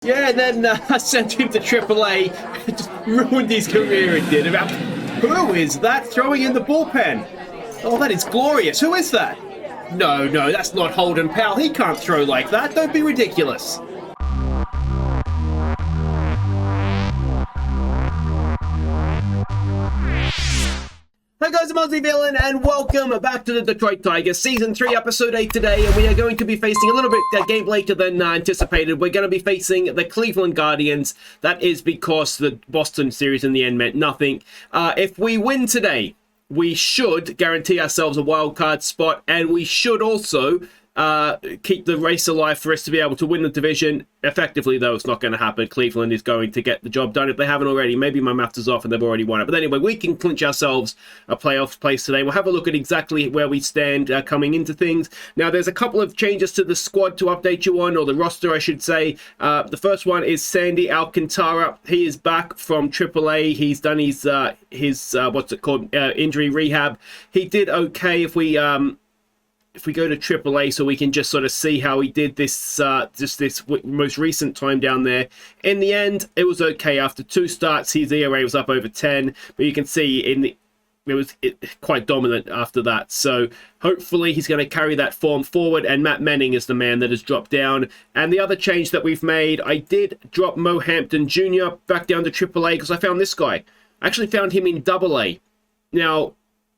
Yeah, and then sent him to AAA. Just ruined his career, it did. Who is that throwing in the bullpen? Oh, that is glorious. Who is that? No, that's not Holden Powell. He can't throw like that. Don't be ridiculous. Hey guys, I'm Aussie Villain, and welcome back to the Detroit Tigers, Season 3, Episode 8 today, and we are going to be facing a little bit game later than anticipated. We're going to be facing the Cleveland Guardians. That is because the Boston series in the end meant nothing. If we win today, we should guarantee ourselves a wild card spot, and we should also keep the race alive for us to be able to win the division. Effectively, though, it's not going to happen. Cleveland is going to get the job done if they haven't already. Maybe my math is off and they've already won it. But anyway, we can clinch ourselves a playoff place today. We'll have a look at exactly where we stand coming into things. Now, there's a couple of changes to the squad to update you on, or the roster, I should say. The first one is Sandy Alcantara. He is back from AAA. He's done his injury rehab. He did okay. If we go to AAA, so we can just sort of see how he did this most recent time down there. In the end, it was okay. After 2 starts, his ERA was up over 10, but you can see it was quite dominant after that. So hopefully he's going to carry that form forward, and Matt Menning is the man that has dropped down. And the other change that we've made, I did drop Mo Hampton Jr. back down to AAA because I found this guy. I actually found him in AA. Now,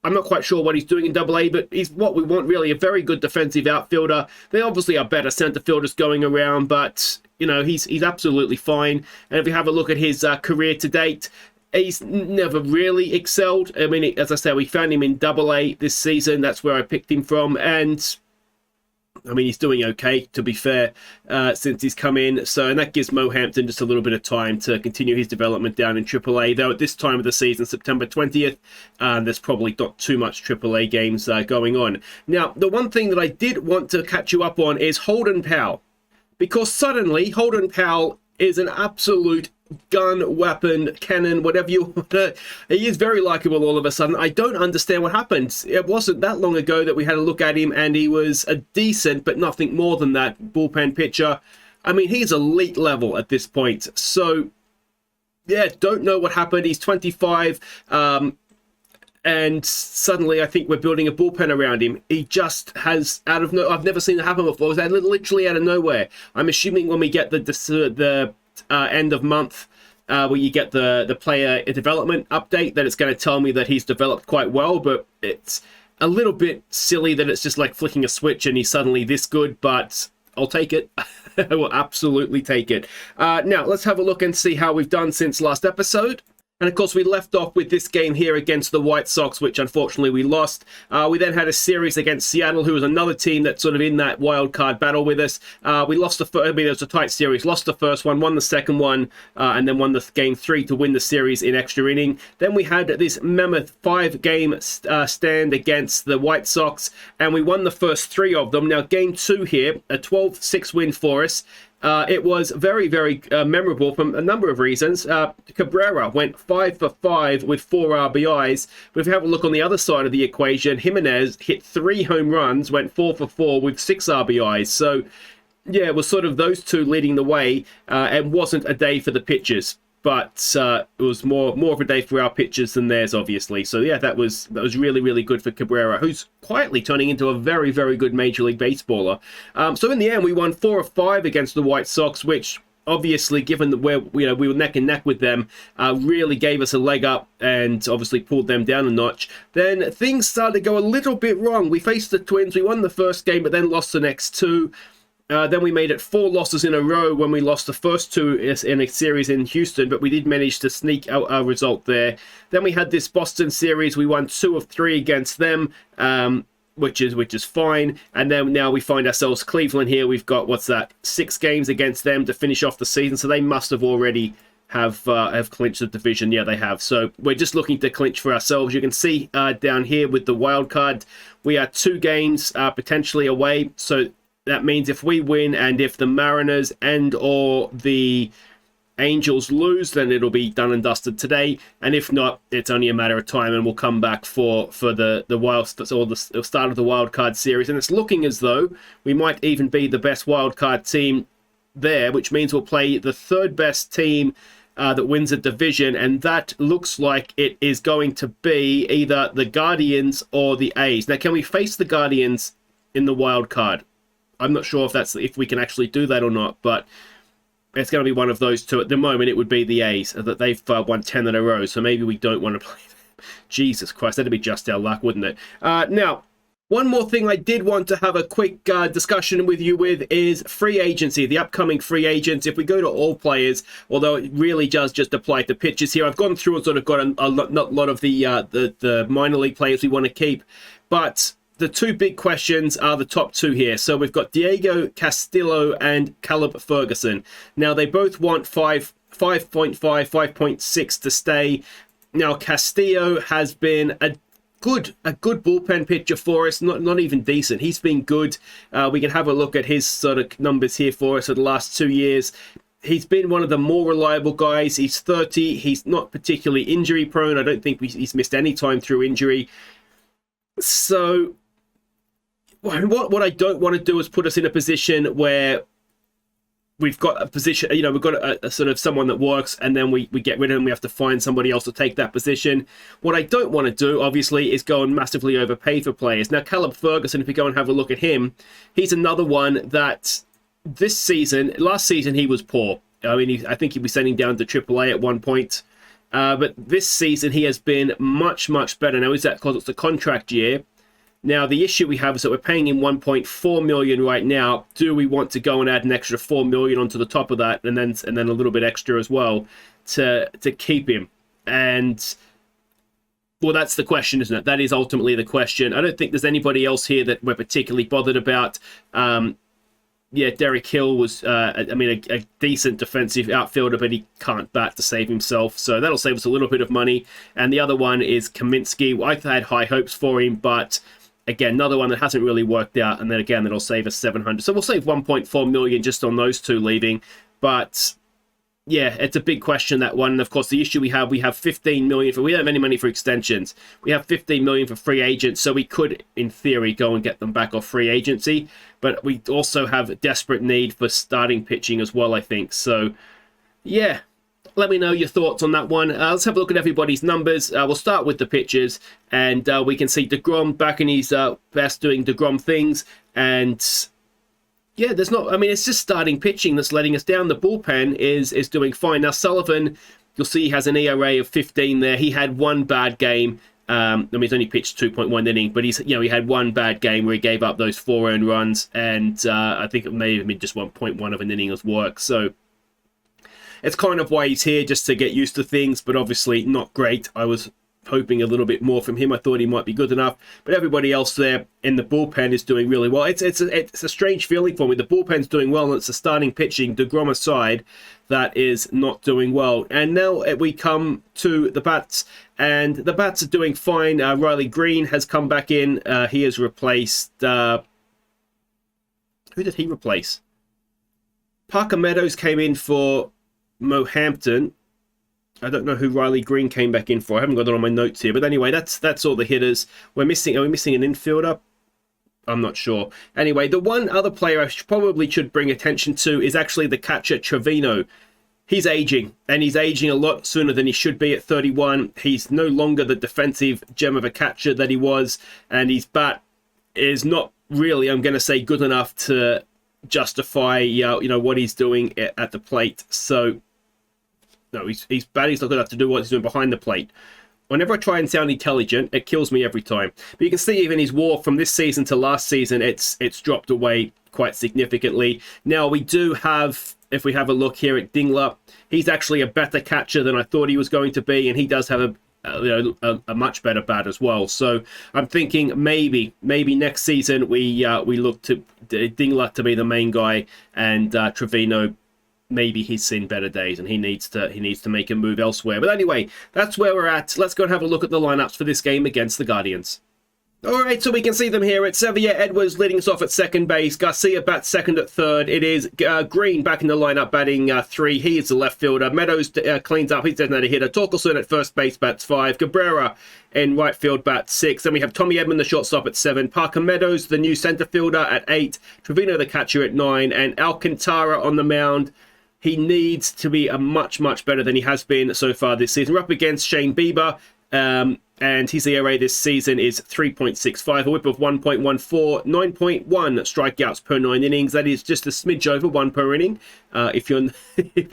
I'm not quite sure what he's doing in AA, but he's what we want, really, a very good defensive outfielder. There obviously are better center fielders going around, but, you know, he's absolutely fine. And if you have a look at his career to date, he's never really excelled. I mean, as I said, we found him in AA this season. That's where I picked him from, and I mean, he's doing okay, to be fair, since he's come in. So, and that gives Mo Hampton just a little bit of time to continue his development down in AAA. Though at this time of the season, September 20th, there's probably not too much AAA games going on. Now, the one thing that I did want to catch you up on is Holden Powell. Because suddenly, Holden Powell is an absolute gun, weapon, cannon, whatever you want to. He is very likable all of a sudden. I don't understand what happened. It wasn't that long ago that we had a look at him and he was a decent, but nothing more than that, bullpen pitcher. I mean, he's elite level at this point. So, yeah, don't know what happened. He's 25, and suddenly I think we're building a bullpen around him. He just has, I've never seen it happen before. It was literally out of nowhere. I'm assuming when we get the end of month where you get the player development update, that it's going to tell me that he's developed quite well, but it's a little bit silly that it's just like flicking a switch and he's suddenly this good, but I'll take it. I will absolutely take it. Now, let's have a look and see how we've done since last episode. And of course, we left off with this game here against the White Sox, which unfortunately we lost. We then had a series against Seattle, who was another team that's sort of in that wild card battle with us. We lost the first, I mean, it was a tight series. Lost the first one, won the second one, and then won the game 3 to win the series in extra inning. Then we had this mammoth 5-game stand against the White Sox, and we won the first 3 of them. Now, game 2 here, a 12-6 win for us. It was very, very memorable from a number of reasons. Cabrera went 5 for 5 with 4 RBIs. But if you have a look on the other side of the equation, Jimenez hit 3 home runs, went 4 for 4 with 6 RBIs. So, yeah, it was sort of those two leading the way, and wasn't a day for the pitchers. But it was more of a day for our pitchers than theirs, obviously. So, yeah, that was really, really good for Cabrera, who's quietly turning into a very, very good Major League Baseballer. So, in the end, we won 4 of 5 against the White Sox, which obviously, given that we were neck and neck with them, really gave us a leg up and obviously pulled them down a notch. Then things started to go a little bit wrong. We faced the Twins. We won the first game, but then lost the next 2. Then we made it 4 losses in a row when we lost the first 2 in a series in Houston, but we did manage to sneak out a result there. Then we had this Boston series. We won 2 of 3 against them, which is fine. And then now we find ourselves Cleveland here. We've got, 6 games against them to finish off the season, so they must have already have clinched the division. Yeah, they have. So we're just looking to clinch for ourselves. You can see down here with the wild card, we are 2 games potentially away. So that means if we win and if the Mariners and or the Angels lose, then it'll be done and dusted today. And if not, it's only a matter of time, and we'll come back for the start of the wild card series. And it's looking as though we might even be the best wild card team there, which means we'll play the third best team that wins a division, and that looks like it is going to be either the Guardians or the A's. Now, can we face the Guardians in the wild card? I'm not sure if we can actually do that or not, but it's going to be one of those two. At the moment, it would be the A's, that they've won 10 in a row, so maybe we don't want to play them. Jesus Christ, that'd be just our luck, wouldn't it? Now, one more thing I did want to have a quick discussion with you with is free agency, the upcoming free agents. If we go to all players, although it really does just apply to pitchers here, I've gone through and sort of got a lot of the minor league players we want to keep, but the two big questions are the top two here. So we've got Diego Castillo and Caleb Ferguson. Now, they both want 5.5, 5.6 to stay. Now, Castillo has been a good bullpen pitcher for us, not even decent. He's been good. We can have a look at his sort of numbers here for us for the last 2 years. He's been one of the more reliable guys. He's 30. He's not particularly injury prone. I don't think he's missed any time through injury. So what I don't want to do is put us in a position where we've got a position, we've got a sort of someone that works, and then we get rid of him. We have to find somebody else to take that position. What I don't want to do, obviously, is go and massively overpay for players. Now, Caleb Ferguson, if you go and have a look at him, he's another one that last season, he was poor. I mean, I think he'd be sending down to AAA at one point. But this season, he has been much, much better. Now, is that because it's a contract year? Now, the issue we have is that we're paying him $1.4 million right now. Do we want to go and add an extra $4 million onto the top of that, and then a little bit extra as well to keep him? And well, that's the question, isn't it? That is ultimately the question. I don't think there's anybody else here that we're particularly bothered about. Derek Hill was, a decent defensive outfielder, but he can't bat to save himself. So that'll save us a little bit of money. And the other one is Kaminsky. I had high hopes for him, but again, another one that hasn't really worked out. And then again, that'll save us $700,000. So we'll save $1.4 million just on those two leaving. But yeah, it's a big question, that one. And of course, the issue we have $15 million we don't have any money for extensions. We have $15 million for free agents, so we could, in theory, go and get them back off free agency. But we also have a desperate need for starting pitching as well, I think. So, yeah, let me know your thoughts on that one. Let's have a look at everybody's numbers. We'll start with the pitchers, and we can see DeGrom back in his best, doing DeGrom things. And yeah, it's just starting pitching that's letting us down. The bullpen is doing fine. Now, Sullivan, you'll see he has an ERA of 15 there. He had one bad game. He's only pitched 2.1 inning, but he had one bad game where he gave up those 4 earned runs, and I think it may have been just 1.1 of an inning of work. So it's kind of why he's here, just to get used to things, but obviously not great. I was hoping a little bit more from him. I thought he might be good enough, but everybody else there in the bullpen is doing really well. It's a strange feeling for me. The bullpen's doing well, and it's the starting pitching, DeGrom aside, that is not doing well. And now we come to the bats, and the bats are doing fine. Riley Green has come back in. He has replaced who did he replace? Parker Meadows came in for Mo Hampton. I don't know who Riley Green came back in for. I haven't got it on my notes here. But anyway, that's all the hitters. Are we missing an infielder? I'm not sure. Anyway, the one other player I probably should bring attention to is actually the catcher, Trevino. He's aging, and he's aging a lot sooner than he should be at 31. He's no longer the defensive gem of a catcher that he was, and his bat is not really, I'm going to say, good enough to justify what he's doing at the plate. So no, he's bad. He's not good enough to do what he's doing behind the plate. Whenever I try and sound intelligent, it kills me every time. But you can see even his WAR from this season to last season, it's dropped away quite significantly. Now we do have, if we have a look here at Dingler, he's actually a better catcher than I thought he was going to be, and he does have a much better bat as well. So I'm thinking maybe next season we look to Dingler to be the main guy, and Trevino, maybe he's seen better days and he needs to make a move elsewhere. But anyway, that's where we're at. Let's go and have a look at the lineups for this game against the Guardians. All right, so we can see them here. It's Xavier Edwards leading us off at second base. Garcia bats second at third. It is Green back in the lineup batting 3. He is the left fielder. Meadows cleans up. He's designated hitter. Torkelson at first base bats 5. Cabrera in right field bats 6. Then we have Tommy Edman, the shortstop, at 7. Parker Meadows, the new center fielder, at 8. Trevino, the catcher, at 9. And Alcantara on the mound. He needs to be much better than he has been so far this season. We're up against Shane Bieber. And his ERA this season is 3.65, a whip of 1.14, 9.1 strikeouts per 9 innings. That is just a smidge over 1 per inning. If you're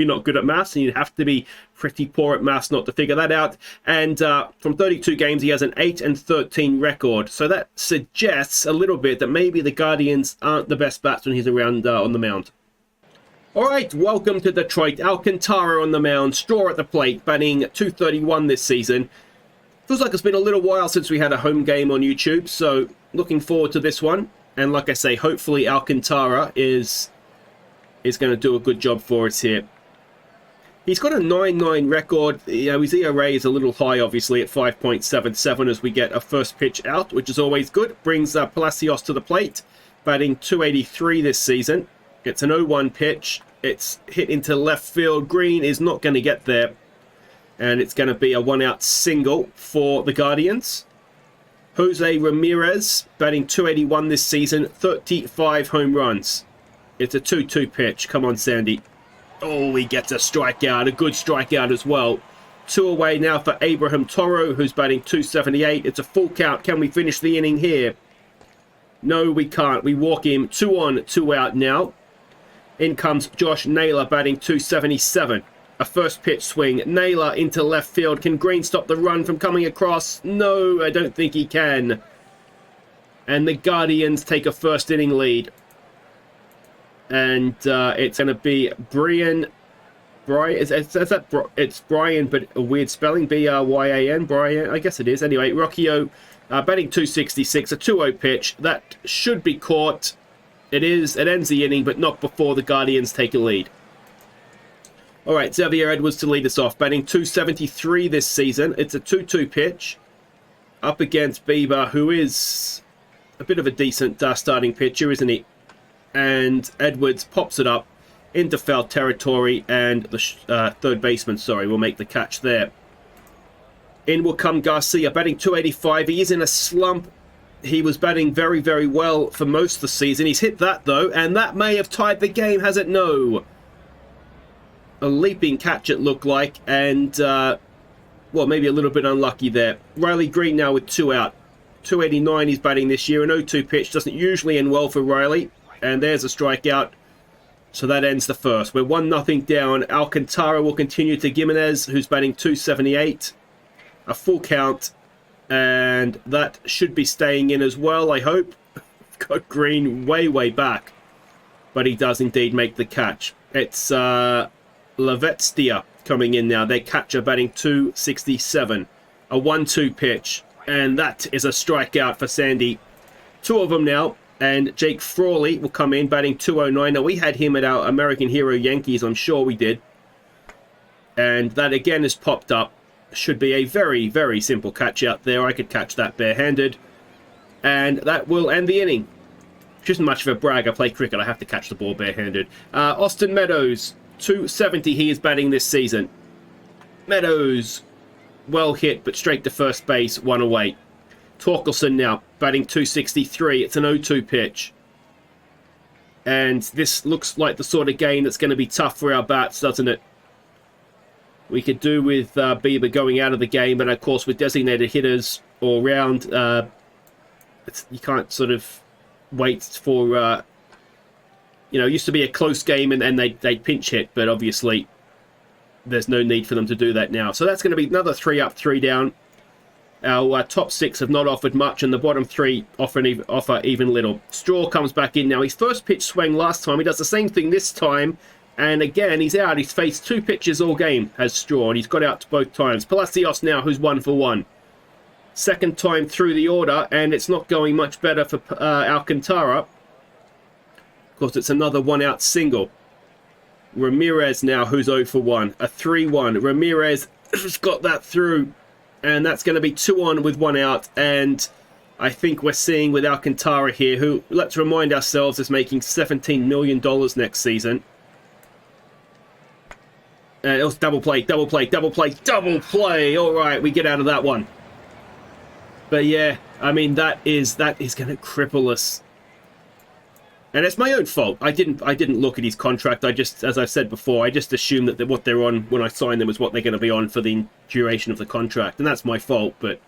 not good at maths, and you'd have to be pretty poor at maths not to figure that out. And from 32 games, he has an 8-13 record. So that suggests a little bit that maybe the Guardians aren't the best bats when he's around on the mound. All right, welcome to Detroit. Alcantara on the mound, Straw at the plate, batting .231 this season. Feels like it's been a little while since we had a home game on YouTube, so looking forward to this one. And like I say, hopefully Alcantara is going to do a good job for us here. He's got a 9-9 record. You know, his ERA is a little high, obviously, at 5.77 as we get a first pitch out, which is always good. Brings Palacios to the plate, batting .283 this season. It's an 0-1 pitch. It's hit into left field. Green is not going to get there. And it's going to be a 1-out single for the Guardians. Jose Ramirez, batting .281 this season, 35 home runs. It's a 2-2 pitch. Come on, Sandy. Oh, he gets a strikeout, a good strikeout as well. 2 away now for Abraham Toro, who's batting .278. It's a full count. Can we finish the inning here? No, we can't. We walk him 2 on, 2 out now. In comes Josh Naylor, batting .277. A first pitch swing. Naylor into left field. Can Green stop the run from coming across? No, I don't think he can. And the Guardians take a first inning lead. And it's going to be Brian. It's Brian, but a weird spelling. B-R-Y-A-N. Brian. I guess it is. Anyway, Rocchio batting .266. A 2-0 pitch. That should be caught. It is. It ends the inning, but not before the Guardians take a lead. All right, Xavier Edwards to lead us off, batting .273 this season. It's a 2-2 pitch up against Bieber, who is a bit of a decent starting pitcher, isn't he? And Edwards pops it up into foul territory, and the third baseman, will make the catch there. In will come Garcia, batting .285. He is in a slump. He was batting very well for most of the season. He's hit that, though, and that may have tied the game, has it? No. A leaping catch, it looked like, and, well, maybe a little bit unlucky there. Riley Green now with 2 out. .289 he's batting this year. An 0-2 pitch doesn't usually end well for Riley. And there's a strikeout. So that ends the first. We're 1-0 down. Alcantara will continue to Gimenez, who's batting .278. A full count. And that should be staying in as well, I hope. Got Green way back. But he does indeed make the catch. It's Lavetstia coming in now. Their catcher batting .267. A 1-2 pitch. And that is a strikeout for Sandy. 2 of them now. And Jake Frawley will come in batting .209. Now, we had him at our American Hero Yankees. I'm sure we did. And that again has popped up. Should be a very simple catch out there. I could catch that barehanded. And that will end the inning. Which isn't much of a brag. I play cricket. I have to catch the ball barehanded. Austin Meadows, .270 he is batting this season. Meadows, well hit, but straight to first base, 1 away. Torkelson now, batting .263. It's an 0-2 pitch. And this looks like the sort of game that's going to be tough for our bats, doesn't it? We could do with Bieber going out of the game, but of course with designated hitters all round, you can't sort of wait for... it used to be a close game and they pinch hit, but obviously there's no need for them to do that now. So that's going to be another 3 up, 3 down. Our top 6 have not offered much, and the bottom 3 offer even little. Straw comes back in now. His first pitch swung last time. He does the same thing this time, and again, he's out. He's faced 2 pitches all game, has Straw, and he's got out both times. Palacios now, who's 1 for 1. Second time through the order, and it's not going much better for Alcantara. Of course, it's another 1-out single. Ramirez now, who's 0 for 1. A 3-1. Ramirez has got that through. And that's going to be 2 on with 1 out. And I think we're seeing with Alcantara here, who, let's remind ourselves, is making $17 million next season. And it was double play, double play, double play, double play. All right, we get out of that one. But yeah, I mean, that is going to cripple us. And it's my own fault. I didn't look at his contract. I just, as I've said before, I just assumed that what they're on when I signed them was what they're going to be on for the duration of the contract. And that's my fault, but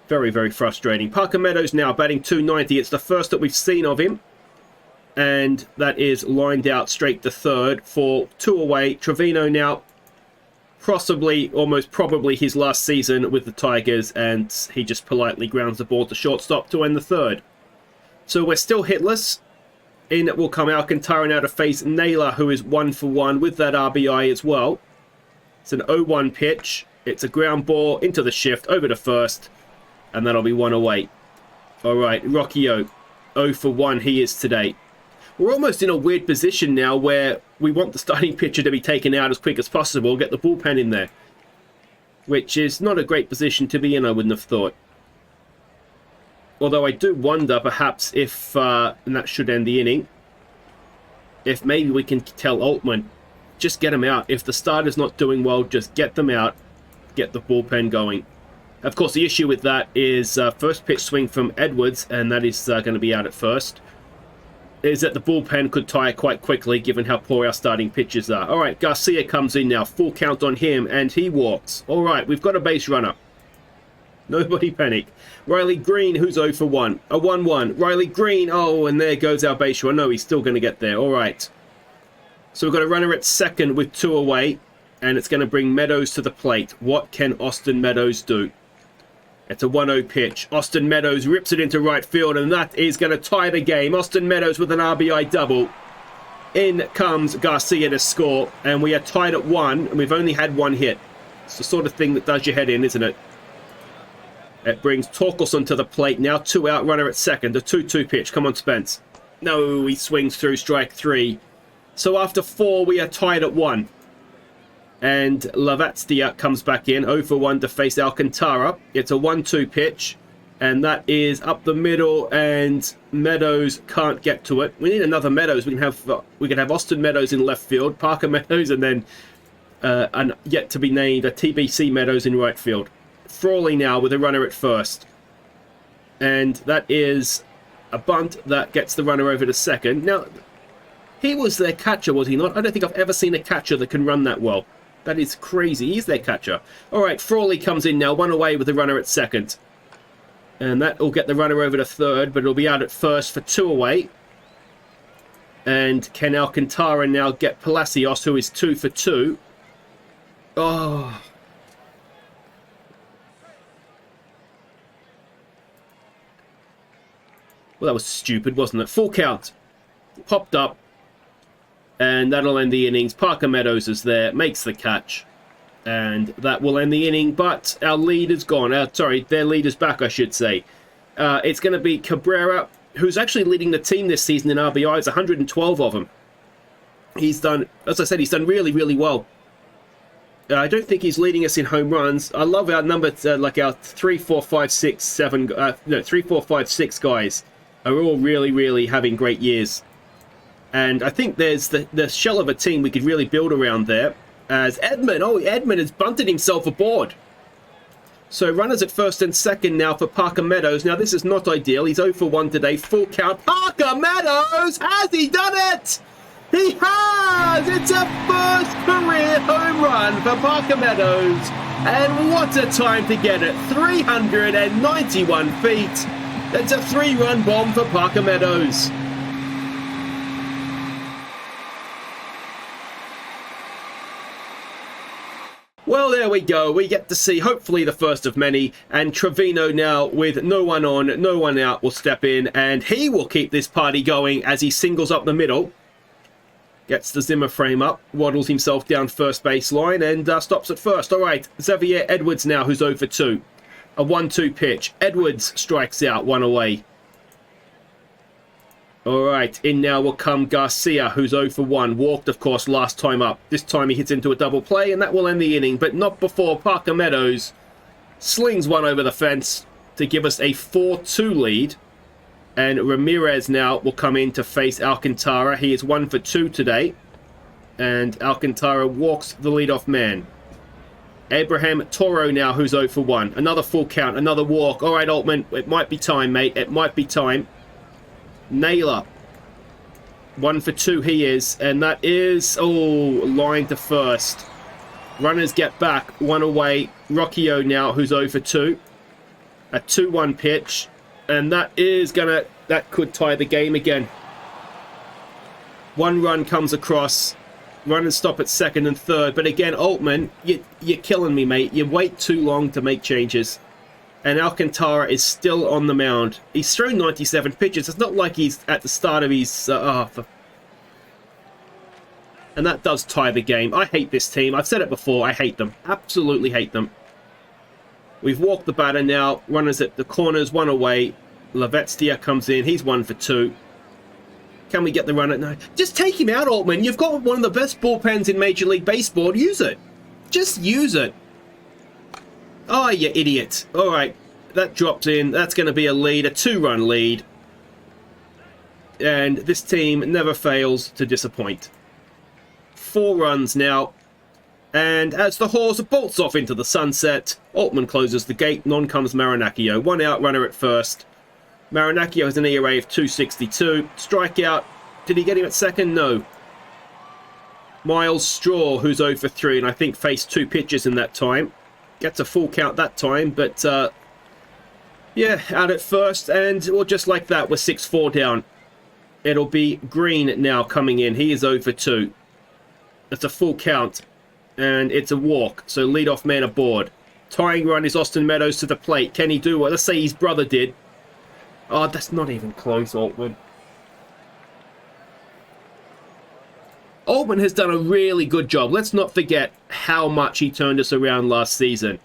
very, very frustrating. Parker Meadows now batting .290. It's the first that we've seen of him. And that is lined out straight to third for 2 away. Trevino now, possibly, almost probably his last season with the Tigers. And he just politely grounds the ball to shortstop to end the third. So we're still hitless. In will come Alcantara now to face Naylor, who is 1 for 1 with that RBI as well. It's an 0-1 pitch. It's a ground ball into the shift, over to first. And that'll be 1 away. All right, Rocky O, 0 for 1 he is today. We're almost in a weird position now where we want the starting pitcher to be taken out as quick as possible, get the bullpen in there. Which is not a great position to be in, I wouldn't have thought. Although I do wonder, perhaps, if, and that should end the inning, if maybe we can tell Altman, just get him out. If the starter's not doing well, just get them out, get the bullpen going. Of course, the issue with that is first pitch swing from Edwards, and that is going to be out at first, is that the bullpen could tire quite quickly, given how poor our starting pitchers are. All right, Garcia comes in now, full count on him, and he walks. All right, we've got a base runner. Nobody panic. Riley Green, who's 0 for 1. A 1-1. Riley Green. Oh, and there goes our base runner. No, he's still going to get there. All right. So we've got a runner at second with 2 away. And it's going to bring Meadows to the plate. What can Austin Meadows do? It's a 1-0 pitch. Austin Meadows rips it into right field. And that is going to tie the game. Austin Meadows with an RBI double. In comes Garcia to score. And we are tied at 1. And we've only had 1 hit. It's the sort of thing that does your head in, isn't it? It brings Torkelson to the plate. Now 2 out, runner at second. A 2-2 pitch. Come on, Spence. No, he swings through strike 3. So after 4, we are tied at 1. And Lavatstia comes back in. 0 for 1 to face Alcantara. It's a 1-2 pitch. And that is up the middle. And Meadows can't get to it. We need another Meadows. We can have Austin Meadows in left field. Parker Meadows. And then and yet to be named a TBC Meadows in right field. Frawley now with a runner at first. And that is a bunt that gets the runner over to second. Now, he was their catcher, was he not? I don't think I've ever seen a catcher that can run that well. That is crazy. He's their catcher. All right, Frawley comes in now, 1 away with the runner at second. And that will get the runner over to third, but it'll be out at first for 2 away. And can Alcantara now get Palacios, who is 2 for 2. Oh... Well, that was stupid, wasn't it? Full count. Popped up. And that'll end the innings. Parker Meadows is there. Makes the catch. And that will end the inning. But our lead is gone. Sorry, their lead is back, I should say. It's going to be Cabrera, who's actually leading the team this season in RBIs. 112 of them. He's done, as I said, he's done really, really well. I don't think he's leading us in home runs. I love our numbers, like our 3, 4, 5, 6, 7... 3, 4, 5, 6 guys are all really, really having great years. And I think there's the shell of a team we could really build around there. As Edmund, Edmund has bunted himself aboard. So runners at first and second now for Parker Meadows. Now this is not ideal. He's 0 for 1 today. Full count. Parker Meadows! Has he done it? He has! It's a first career home run for Parker Meadows. And what a time to get it. 391 feet. It's a 3-run bomb for Parker Meadows. Well, there we go. We get to see, hopefully, the first of many. And Trevino now, with no one on, no one out, will step in. And he will keep this party going as he singles up the middle. Gets the Zimmer frame up, waddles himself down first baseline, and stops at first. All right, Xavier Edwards now, who's 0 for 2. A 1-2 pitch. Edwards strikes out, 1 away. All right, in now will come Garcia, who's 0 for 1. Walked, of course, last time up. This time he hits into a double play, and that will end the inning, but not before Parker Meadows slings one over the fence. to give us a 4-2 lead. And Ramirez now will come in to face Alcantara. He is 1 for 2 today. And Alcantara walks the leadoff man. Abraham Toro now, who's 0 for 1. Another full count, another walk. All right, Altman, it might be time, mate. It might be time. Naylor, 1 for 2 he is. And that is, line to first. Runners get back, 1 away. Rocchio now, who's 0 for 2. A 2-1 pitch. And that could tie the game again. 1 run comes across. Runners stop at second and third. But again, Altman, you're killing me, mate. You wait too long to make changes. And Alcantara is still on the mound. He's thrown 97 pitches. It's not like he's at the start of his... And that does tie the game. I hate this team. I've said it before. I hate them. Absolutely hate them. We've walked the batter now. Runners at the corners, 1 away. Lavetstia comes in. He's 1 for 2. Can we get the run at no? Just take him out, Altman. You've got one of the best bullpens in Major League Baseball. Use it. Just use it. Oh, you idiot. All right. That drops in. That's going to be a lead, a 2-run lead. And this team never fails to disappoint. 4 runs now. And as the horse bolts off into the sunset, Altman closes the gate. Non comes Marinaccio. 1 out, runner at first. Marinaccio has an ERA of 2.62. Strikeout. Did he get him at second? No. Miles Straw, who's 0 for 3, and I think faced 2 pitches in that time. Gets a full count that time, but yeah, out at first. And well, just like that, we're 6-4 down. It'll be Green now coming in. He is 0 for 2. That's a full count. And it's a walk, so leadoff man aboard. Tying run is Austin Meadows to the plate. Can he do what? Let's say his brother did. Oh, that's not even close, Altman. Altman has done a really good job. Let's not forget how much he turned us around last season.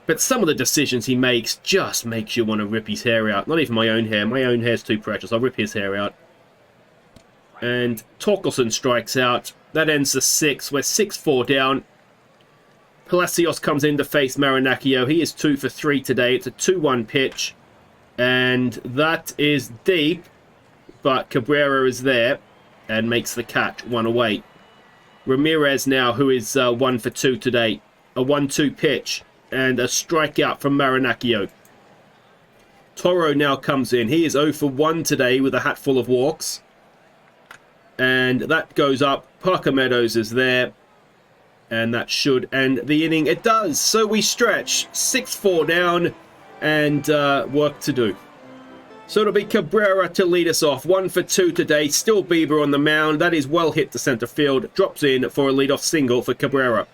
But some of the decisions he makes just makes you want to rip his hair out. Not even my own hair. My own hair's too precious. I'll rip his hair out. And Torkelson strikes out. That ends the 6th. We're 6-4 down. Palacios comes in to face Marinaccio. He is 2 for 3 today. It's a 2-1 pitch. And that is deep. But Cabrera is there and makes the catch, 1 away. Ramirez now, who is 1 for 2 today. A 1-2 pitch and a strikeout from Marinaccio. Toro now comes in. He is 0 for 1 today with a hatful of walks. And that goes up. Parker Meadows is there. And that should end the inning. It does. So we stretch. 6-4 down. And work to do. So it'll be Cabrera to lead us off. 1 for 2 today. Still Bieber on the mound. That is well hit to center field. Drops in for a leadoff single for Cabrera.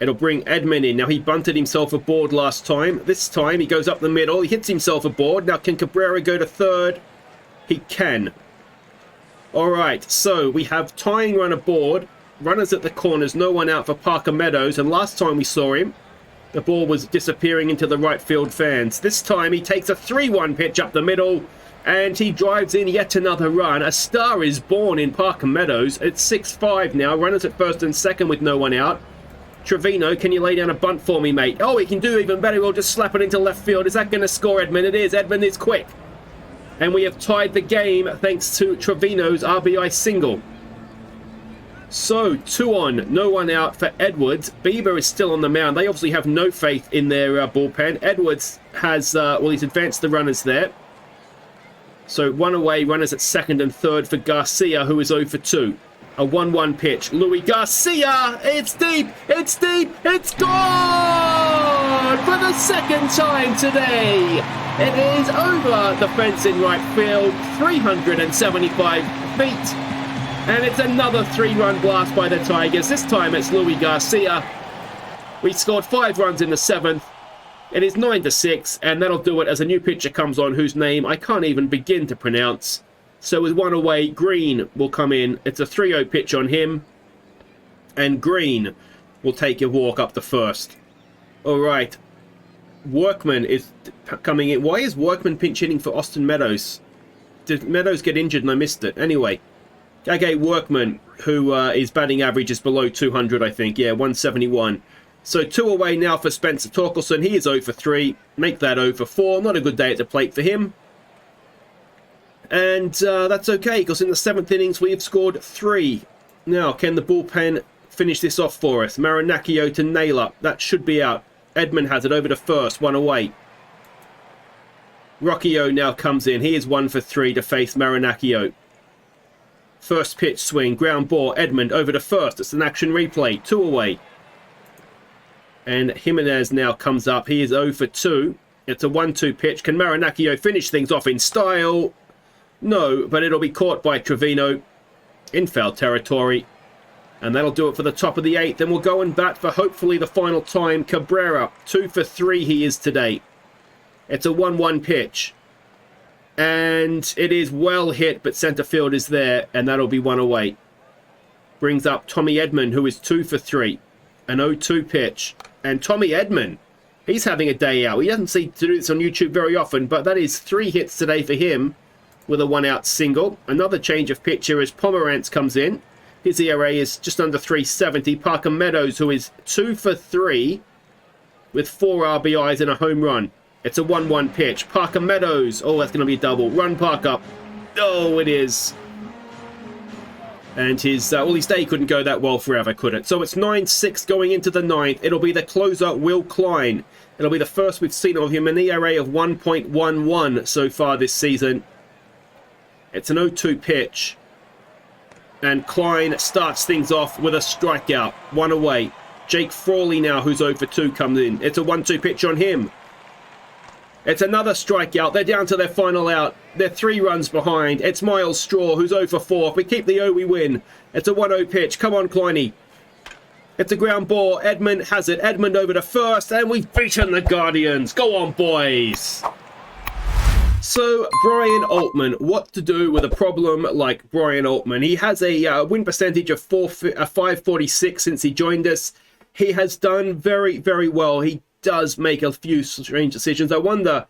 It'll bring Edman in. Now, he bunted himself aboard last time. This time, he goes up the middle. He hits himself aboard. Now, can Cabrera go to third? He can. All right, so we have tying run aboard. Runners at the corners. No one out for Parker Meadows. And last time we saw him, the ball was disappearing into the right field fans. This time, he takes a 3-1 pitch up the middle. And he drives in yet another run. A star is born in Parker Meadows. It's 6-5 now. Runners at first and second with no one out. Trevino, can you lay down a bunt for me, mate? Oh, he can do even better. We'll just slap it into left field. Is that going to score, Edmund? It is. Edmund is quick. And we have tied the game thanks to Trevino's RBI single. So, 2 on, no one out for Edwards. Bieber is still on the mound. They obviously have no faith in their bullpen. Edwards has, he's advanced the runners there. So, 1 away, runners at second and third for Garcia, who is 0 for 2. A 1-1 pitch. Louis Garcia! It's deep! It's deep! It's gone! For the second time today! It is over the fence in right field. 375 feet. And it's another 3-run blast by the Tigers. This time it's Louis Garcia. We scored 5 runs in the 7th. It is 9-6, and that'll do it as a new pitcher comes on whose name I can't even begin to pronounce. So with 1 away, Green will come in. It's a 3-0 pitch on him. And Green will take a walk up the first. All right. Workman is coming in. Why is Workman pinch hitting for Austin Meadows? Did Meadows get injured and I missed it? Anyway. Okay, Workman, who his batting average is below 200, I think. Yeah, 171. So 2 away now for Spencer Torkelson. He is 0 for 3. Make that 0 for 4. Not a good day at the plate for him. And that's okay, because in the 7th innings we have scored 3. Now, can the bullpen finish this off for us? Marinaccio to Naylor. That should be out. Edmund has it over to first. 1 away. Rocchio now comes in. He is 1 for 3 to face Marinaccio. First pitch swing. Ground ball. Edmund over to first. It's an action replay. 2 away. And Jimenez now comes up. He is 0 for 2. It's a 1-2 pitch. Can Marinaccio finish things off in style? No, but it'll be caught by Trevino in foul territory. And that'll do it for the top of the 8th. Then we'll go and bat for hopefully the final time. Cabrera, 2 for 3 he is today. It's a 1-1 pitch. And it is well hit, but centre field is there. And that'll be 1 away. Brings up Tommy Edman, who is 2 for 3. An 0-2 pitch. And Tommy Edman, he's having a day out. He doesn't seem to do this on YouTube very often, but that is 3 hits today for him with a 1-out single. Another change of pitcher as Pomerantz comes in. His ERA is just under 370. Parker Meadows, who is 2 for 3 with 4 RBIs and a home run. It's a 1-1 pitch. Parker Meadows. Oh, that's going to be a double. Run, Parker. Oh, it is. And his his day couldn't go that well forever, could it? So it's 9-6 going into the 9th. It'll be the closer, Will Klein. It'll be the first we've seen of him, an ERA of 1.11 so far this season. It's an 0-2 pitch. And Klein starts things off with a strikeout. 1 away. Jake Frawley now, who's 0 for 2, comes in. It's a 1-2 pitch on him. It's another strikeout. They're down to their final out. They're 3 runs behind. It's Miles Straw, who's 0 for 4. If we keep the 0, we win. It's a 1-0 pitch. Come on, Kleiny. It's a ground ball. Edmund has it. Edmund over to first. And we've beaten the Guardians. Go on, boys. So, Brian Altman. What to do with a problem like Brian Altman? He has a win percentage of 546 since he joined us. He has done very, very well. He does make a few strange decisions. I wonder,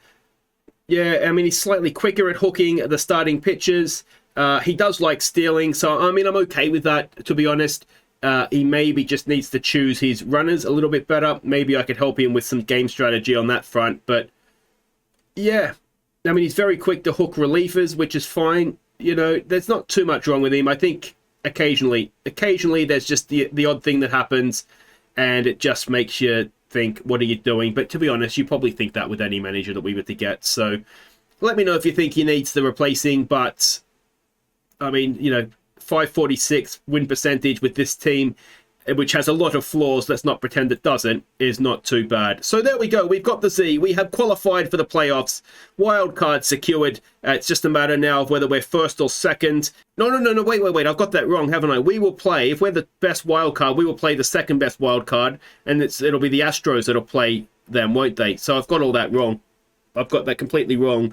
yeah, I mean, he's slightly quicker at hooking the starting pitches. He does like stealing, so I mean, I'm okay with that, to be honest. He maybe just needs to choose his runners a little bit better. Maybe I could help him with some game strategy on that front, but yeah, I mean, he's very quick to hook relievers, which is fine. You know, there's not too much wrong with him. I think occasionally there's just the odd thing that happens, and it just makes you think, what are you doing? But to be honest, you probably think that with any manager that we were to get. So let me know if you think he needs the replacing. But I mean, you know, 546 win percentage with this team, which has a lot of flaws, let's not pretend it doesn't, is not too bad. So there we go. We've got the Z. We have qualified for the playoffs. Wild card secured. It's just a matter now of whether we're first or second. No, wait. I've got that wrong, haven't I? We will play, if we're the best wild card, we will play the second best wild card, and it'll be the Astros that'll play them, won't they? So I've got all that wrong. I've got that completely wrong.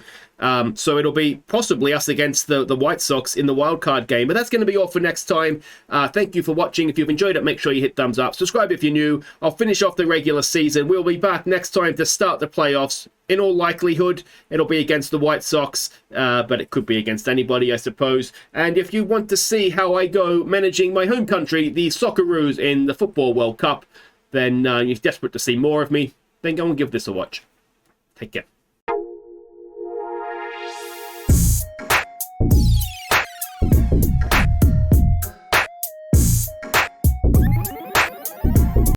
So it'll be possibly us against the White Sox in the wildcard game. But that's going to be all for next time. Thank you for watching. If you've enjoyed it, make sure you hit thumbs up. Subscribe if you're new. I'll finish off the regular season. We'll be back next time to start the playoffs. In all likelihood, it'll be against the White Sox, but it could be against anybody, I suppose. And if you want to see how I go managing my home country, the Socceroos, in the Football World Cup, then you're desperate to see more of me, then go and give this a watch. Take care.